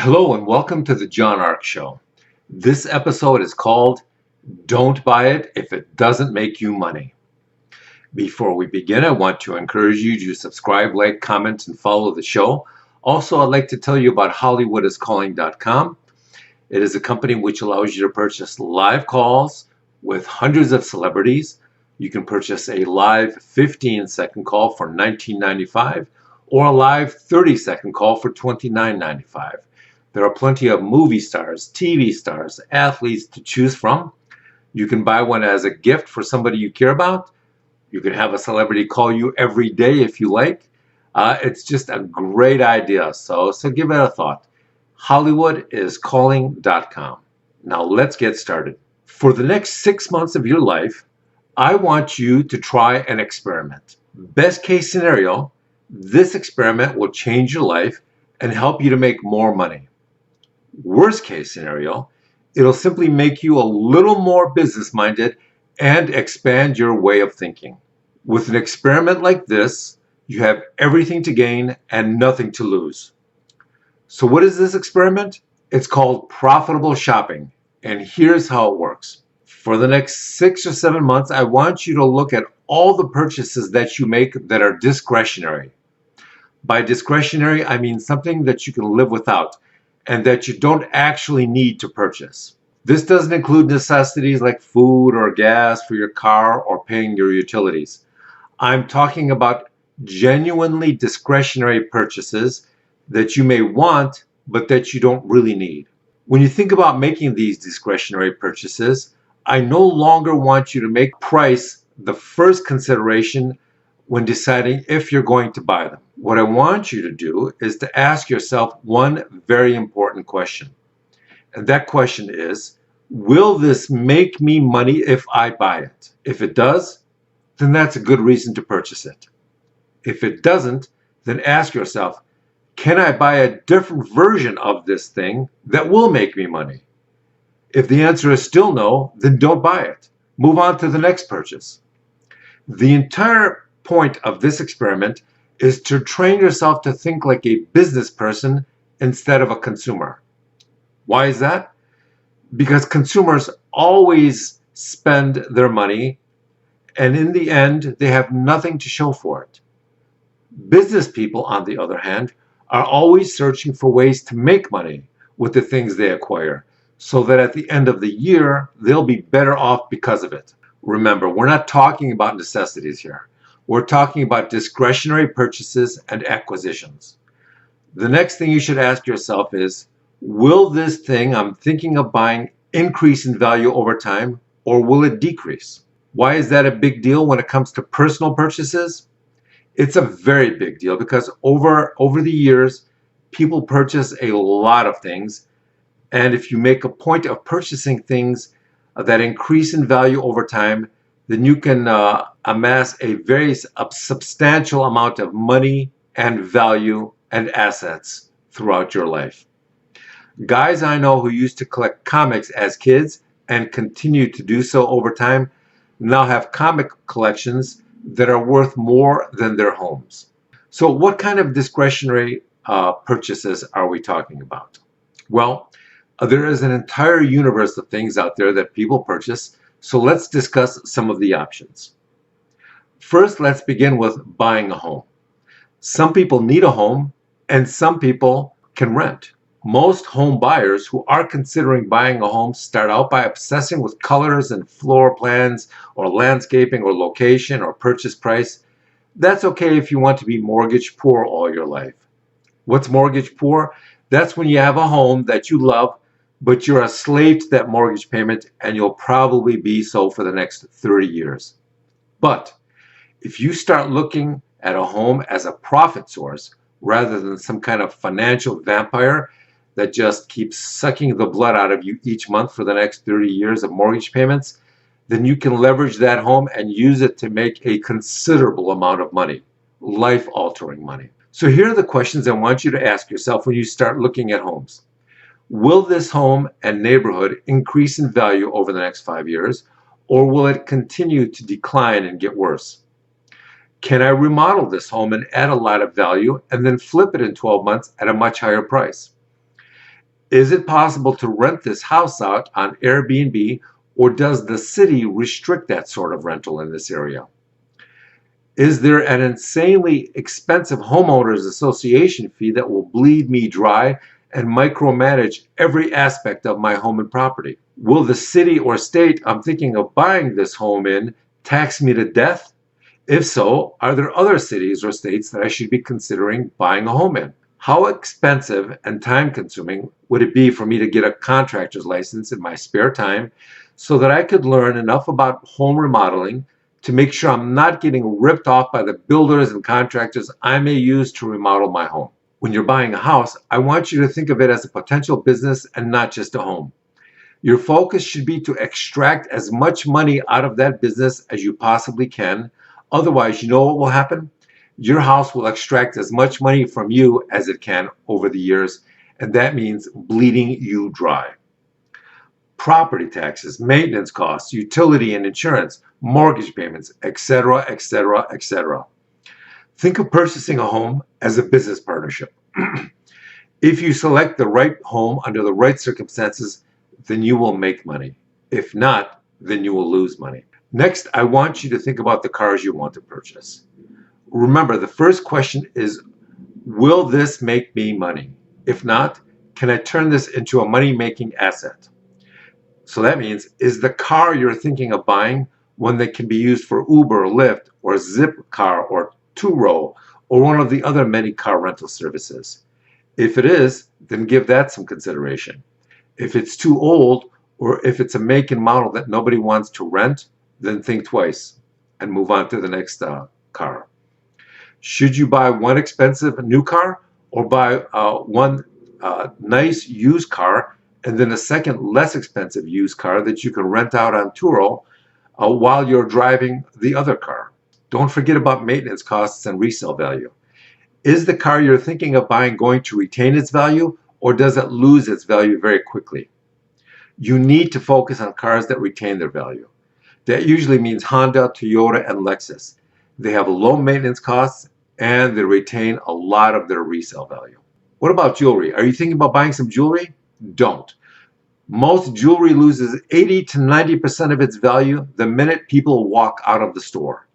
Hello and welcome to the John Ark Show. This episode is called Don't Buy It If It Doesn't Make You Money. Before we begin, I want to encourage you to subscribe, like, comment, and follow the show. Also, I'd like to tell you about HollywoodIsCalling.com. It is a company which allows you to purchase live calls with hundreds of celebrities. You can purchase a live 15-second call for $19.95 or a live 30-second call for $29.95. There are plenty of movie stars, TV stars, athletes to choose from. You can buy one as a gift for somebody you care about. You can have a celebrity call you every day if you like. It's just a great idea, so give it a thought. HollywoodIsCalling.com. Now let's get started. For the next 6 months of your life, I want you to try an experiment. Best case scenario, this experiment will change your life and help you to make more money. Worst case scenario, it'll simply make you a little more business-minded and expand your way of thinking. With an experiment like this, you have everything to gain and nothing to lose. So what is this experiment? It's called profitable shopping, and here's how it works. For the next 6 or 7 months, I want you to look at all the purchases that you make that are discretionary. By discretionary, I mean something that you can live without and that you don't actually need to purchase. This doesn't include necessities like food or gas for your car or paying your utilities. I'm talking about genuinely discretionary purchases that you may want but that you don't really need. When you think about making these discretionary purchases, I no longer want you to make price the first consideration when deciding if you're going to buy them. What I want you to do is to ask yourself one very important question. And that question is, will this make me money if I buy it? If it does, then that's a good reason to purchase it. If it doesn't, then ask yourself, can I buy a different version of this thing that will make me money? If the answer is still no, then don't buy it. Move on to the next purchase. The entire point of this experiment is to train yourself to think like a business person instead of a consumer. Why is that? Because consumers always spend their money, and in the end, they have nothing to show for it. Business people, on the other hand, are always searching for ways to make money with the things they acquire, so that at the end of the year, they'll be better off because of it. Remember, we're not talking about necessities here. We're talking about discretionary purchases and acquisitions. The next thing you should ask yourself is, will this thing I'm thinking of buying increase in value over time, or will it decrease? Why is that a big deal when it comes to personal purchases? It's a very big deal because over the years, people purchase a lot of things. And if you make a point of purchasing things that increase in value over time, then you can amass a very substantial amount of money and value and assets throughout your life. Guys I know who used to collect comics as kids and continue to do so over time now have comic collections that are worth more than their homes. So what kind of discretionary purchases are we talking about? Well, there is an entire universe of things out there that people purchase, so let's discuss some of the options. First, let's begin with buying a home. Some people need a home, and some people can rent. Most home buyers who are considering buying a home start out by obsessing with colors and floor plans or landscaping or location or purchase price. That's okay if you want to be mortgage poor all your life. What's mortgage poor? That's when you have a home that you love, but you're a slave to that mortgage payment, and you'll probably be so for the next 30 years. But if you start looking at a home as a profit source rather than some kind of financial vampire that just keeps sucking the blood out of you each month for the next 30 years of mortgage payments, then you can leverage that home and use it to make a considerable amount of money, life-altering money. So here are the questions I want you to ask yourself when you start looking at homes. Will this home and neighborhood increase in value over the next 5 years, or will it continue to decline and get worse? Can I remodel this home and add a lot of value and then flip it in 12 months at a much higher price? Is it possible to rent this house out on Airbnb, or does the city restrict that sort of rental in this area? Is there an insanely expensive homeowners association fee that will bleed me dry and micromanage every aspect of my home and property? Will the city or state I'm thinking of buying this home in tax me to death? If so, are there other cities or states that I should be considering buying a home in? How expensive and time consuming would it be for me to get a contractor's license in my spare time so that I could learn enough about home remodeling to make sure I'm not getting ripped off by the builders and contractors I may use to remodel my home? When you're buying a house, I want you to think of it as a potential business and not just a home. Your focus should be to extract as much money out of that business as you possibly can. Otherwise, you know what will happen? Your house will extract as much money from you as it can over the years, and that means bleeding you dry. Property taxes, maintenance costs, utility and insurance, mortgage payments, etc., etc., etc. Think of purchasing a home as a business partnership. If you select the right home under the right circumstances, then you will make money. If not, then you will lose money. Next, I want you to think about the cars you want to purchase. Remember, the first question is, will this make me money? If not, can I turn this into a money-making asset? So that means, is the car you're thinking of buying one that can be used for Uber, Lyft, or Zipcar, or Turo, or one of the other many car rental services? If it is, then give that some consideration. If it's too old, or if it's a make and model that nobody wants to rent, then think twice and move on to the next car. Should you buy one expensive new car, or buy one nice used car and then a second less expensive used car that you can rent out on Turo while you're driving the other car? Don't forget about maintenance costs and resale value. Is the car you're thinking of buying going to retain its value, or does it lose its value very quickly? You need to focus on cars that retain their value. That usually means Honda, Toyota, and Lexus. They have low maintenance costs and they retain a lot of their resale value. What about jewelry? Are you thinking about buying some jewelry? Don't. Most jewelry loses 80 to 90% of its value the minute people walk out of the store.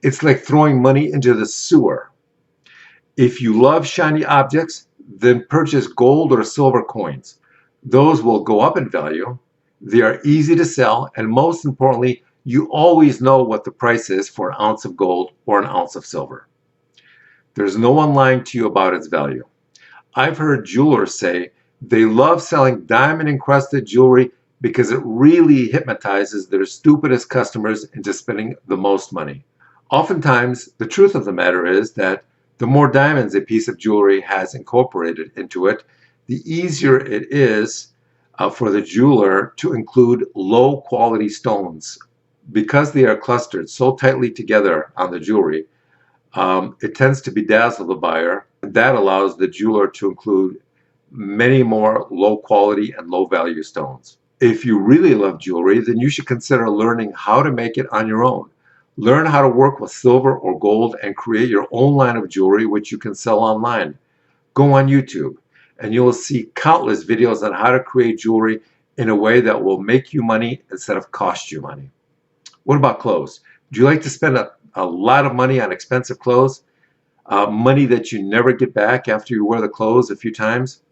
It's like throwing money into the sewer. If you love shiny objects, then purchase gold or silver coins. Those will go up in value. They are easy to sell, and most importantly, you always know what the price is for an ounce of gold or an ounce of silver. There's no one lying to you about its value. I've heard jewelers say they love selling diamond-encrusted jewelry because it really hypnotizes their stupidest customers into spending the most money. Oftentimes, the truth of the matter is that the more diamonds a piece of jewelry has incorporated into it, the easier it is for the jeweler to include low-quality stones. Because they are clustered so tightly together on the jewelry, it tends to bedazzle the buyer. That allows the jeweler to include many more low-quality and low-value stones. If you really love jewelry, then you should consider learning how to make it on your own. Learn how to work with silver or gold and create your own line of jewelry which you can sell online. Go on YouTube and you will see countless videos on how to create jewelry in a way that will make you money instead of cost you money. What about clothes? Do you like to spend a lot of money on expensive clothes? Money that you never get back after you wear the clothes a few times?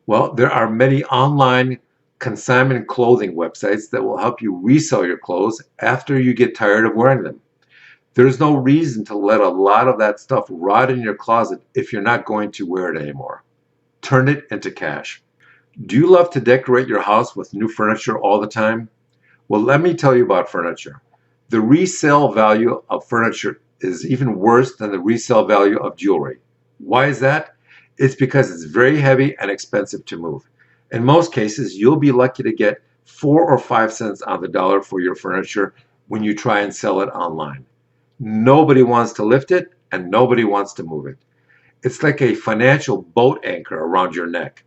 Well, there are many online consignment clothing websites that will help you resell your clothes after you get tired of wearing them. There's no reason to let a lot of that stuff rot in your closet if you're not going to wear it anymore. Turn it into cash. Do you love to decorate your house with new furniture all the time? Well, let me tell you about furniture. The resale value of furniture is even worse than the resale value of jewelry. Why is that? It's because it's very heavy and expensive to move. In most cases, you'll be lucky to get 4 or 5 cents on the dollar for your furniture when you try and sell it online. Nobody wants to lift it and nobody wants to move it. It's like a financial boat anchor around your neck.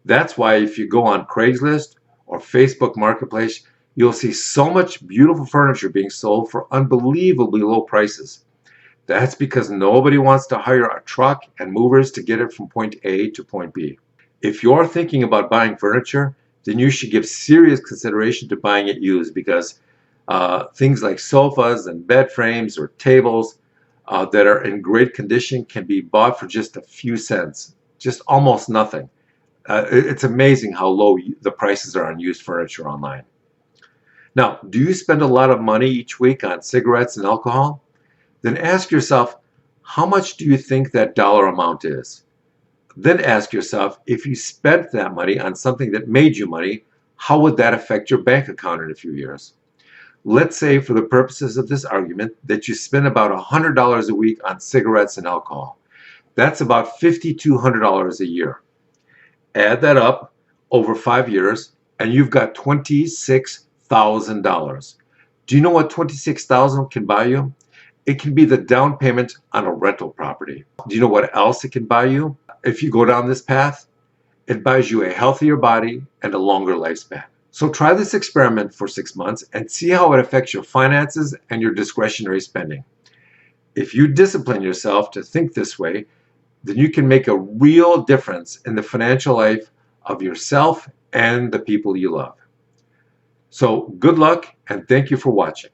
That's why if you go on Craigslist or Facebook Marketplace, you'll see so much beautiful furniture being sold for unbelievably low prices. That's because nobody wants to hire a truck and movers to get it from point A to point B. If you're thinking about buying furniture, then you should give serious consideration to buying it used, because things like sofas and bed frames or tables that are in great condition can be bought for just a few cents, just almost nothing. It's amazing how low the prices are on used furniture online. Now, do you spend a lot of money each week on cigarettes and alcohol? Then ask yourself, how much do you think that dollar amount is? Then ask yourself, if you spent that money on something that made you money, how would that affect your bank account in a few years? Let's say, for the purposes of this argument, that you spend about $100 a week on cigarettes and alcohol. That's about $5,200 a year. Add that up over 5 years, and you've got $26,000. Do you know what $26,000 can buy you? It can be the down payment on a rental property. Do you know what else it can buy you? If you go down this path, it buys you a healthier body and a longer lifespan. So try this experiment for 6 months and see how it affects your finances and your discretionary spending. If you discipline yourself to think this way, then you can make a real difference in the financial life of yourself and the people you love. So good luck, and thank you for watching.